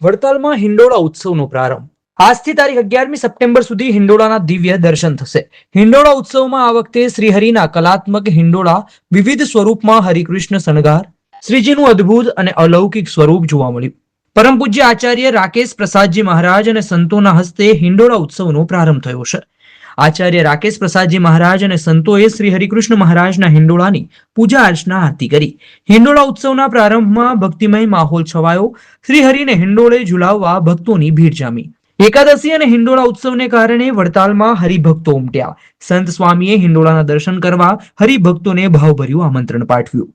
વડતાલમાં હિંડોળા ઉત્સવનો પ્રારંભ. આજથી તારીખ 11મી સપ્ટેમ્બર સુધી હિંડોળાના દિવ્ય દર્શન થશે. હિંડોળા ઉત્સવમાં આ વખતે શ્રીહરિના કલાત્મક હિંડોળા વિવિધ સ્વરૂપમાં હરિકૃષ્ણ શણગાર, શ્રીજીનું અદ્ભુત અને અલૌકિક સ્વરૂપ જોવા મળ્યું. પરમ પૂજ્ય આચાર્ય રાકેશ પ્રસાદજી મહારાજ અને સંતોના હસ્તે હિંડોળા ઉત્સવનો પ્રારંભ થયો છે. આચાર્ય રાકેશ પ્રસાદજી મહારાજ અને સંતોએ શ્રી હરિકૃષ્ણ મહારાજના હિંડોળાની પૂજા અર્ચના આરતી કરી. હિંડોળા ઉત્સવના પ્રારંભમાં ભક્તિમય માહોલ છવાયો. શ્રી હરિને હિંડોળે ઝુલાવવા ભક્તોની ભીડ જામી. એકાદશી અને હિંડોળા ઉત્સવને કારણે વડતાલમાં હરિભક્તો ઉમટ્યા. સંત સ્વામીએ હિંડોળાના દર્શન કરવા હરિભક્તોને ભાવભર્યું આમંત્રણ પાઠવ્યું.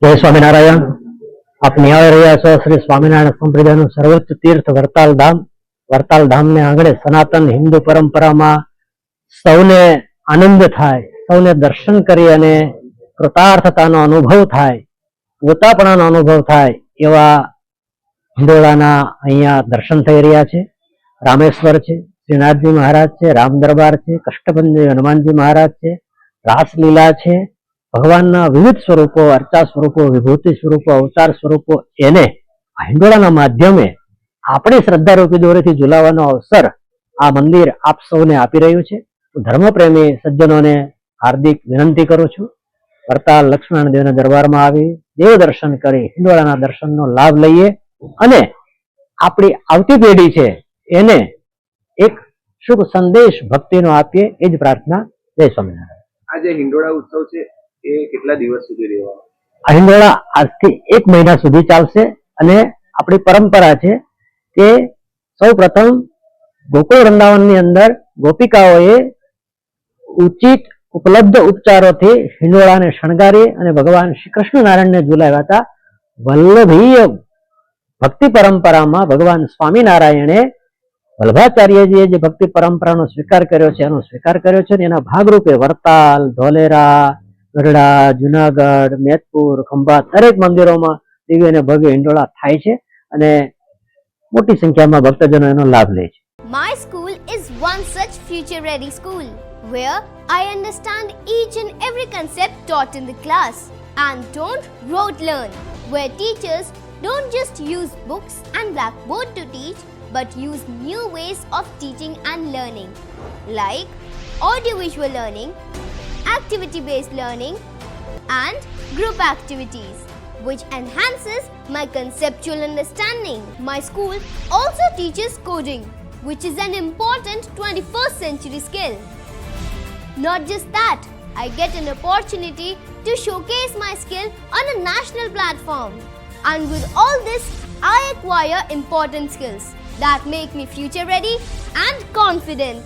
જય સ્વામિનારાયણ. આપ નિહાળી રહ્યા છો શ્રી સ્વામિનારાયણ સંપ્રદાયનું સર્વોચ્ચ તીર્થ વડતાલ ધામ. વડતાલ ધામને આંગણે સનાતન હિન્દુ પરંપરામાં સૌને આનંદ થાય, સૌને દર્શન કરી અને કૃતાર્થતાનો અનુભવ થાય, પોતાપણાનો અનુભવ થાય એવા હિંડોળાના અહીંયા દર્શન થઈ રહ્યા છે. રામેશ્વર છે, શ્રીનાથજી મહારાજ છે, રામ દરબાર છે, કષ્ટભંજન હનુમાનજી મહારાજ છે, રાસલીલા છે, ભગવાનના વિવિધ સ્વરૂપો, અર્ચા સ્વરૂપો, વિભૂતિ સ્વરૂપો, અવતાર સ્વરૂપો એને આ હિંડોળાના માધ્યમે આપણી શ્રદ્ધારૂપી દોરીથી ઝુલાવવાનો અવસર આ મંદિર આપ સૌને આપી રહ્યું છે. હું ધર્મપ્રેમી સજ્જનોને હાર્દિક વિનંતી કરું છું, વડતાલ લક્ષ્મણ દેવના દરબારમાં આવી દેવ દર્શન કરી હિંડોળાના દર્શનનો લાભ લઈએ અને આપણી આવતી પેઢી છે એને એક શુભ સંદેશ ભક્તિનો આપીએ, એ જ પ્રાર્થના. જય સ્વામિનારાયણ. આ જે હિંડોળા ઉત્સવ છે એ કેટલા દિવસ સુધી રહેવાનો? આ હિંડોળા આજથી 1 મહિના સુધી ચાલશે અને આપણી પરંપરા છે કે સૌ પ્રથમ ગોકુળ વૃંદાવનની અંદર ગોપિકાઓએ ઉચિત ઉપલબ્ધ ઉપચારોથી હિંડોળાને શણગારી અને ભગવાન શ્રી કૃષ્ણ નારાયણને ઝુલાવ્યા હતા. વલ્લભીય ભક્તિ પરંપરામાં ભગવાન સ્વામિનારાયણે વલ્લભાચાર્યજીએ જે ભક્તિ પરંપરાનો સ્વીકાર કર્યો છે એનો સ્વીકાર કર્યો છે. એના ભાગરૂપે વડતાલ, ધોલેરા, ગઢડા, જુનાગઢ, મેદપુર, ખંભાત દરેક મંદિરોમાં દિવ્ય અને ભવ્ય હિંડોળા થાય છે અને મોટી સંખ્યામાં ભક્તજનો એનો લાભ લે છે. My school is one such future ready school where I understand each and every concept taught in the class and don't rote learn, where teachers don't just use books and blackboard to teach but use new ways of teaching and learning like audiovisual learning, activity-based learning and group activities which enhances my conceptual understanding. My school also teaches coding, which is an important 21st century skill. Not just that, I get an opportunity to showcase my skill on a national platform. And with all this, I acquire important skills that make me future ready and confident.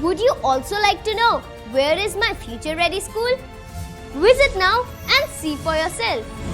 Would you also like to know where is my future ready school? Visit now and see for yourself.